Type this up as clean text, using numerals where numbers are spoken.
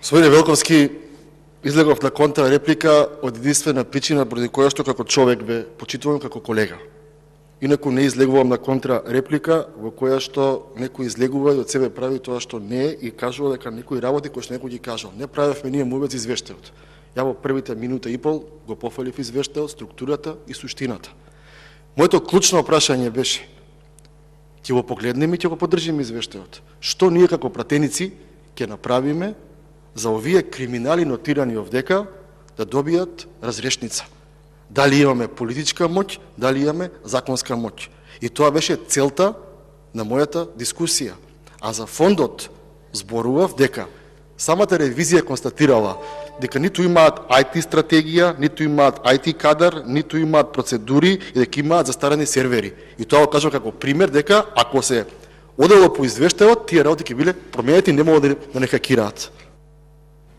Својде Велковски, излегов на контра реплика од единствена причина поради која што како човек ве почитувам како колега. Инаку не излегувам на контра реплика во која што некој излегува и од себе прави тоа што не е и кажува дека некои работи кои што некој ги кажал. Не правевме ние мувец извештајот. Ја во првите минута и пол го пофалив извештајот, структурата и суштината. Моето клучно прашање беше: ќе го погледнеме и ќе го поддржиме извештајот. Што ние како пратеници ќе направиме за овие криминали нотирани овдека да добијат разрешница? Дали имаме политичка моќ, дали имаме законска моќ? И тоа беше целта на мојата дискусија. А за фондот зборував дека самата ревизија констатирала дека ниту имаат IT стратегија, ниту имаат IT кадар, ниту имаат процедури и дека имаат застарени сервери. И тоа го кажам како пример дека ако се одело по извештајот, тие работи ќе биле променети и не могат да не хакираат.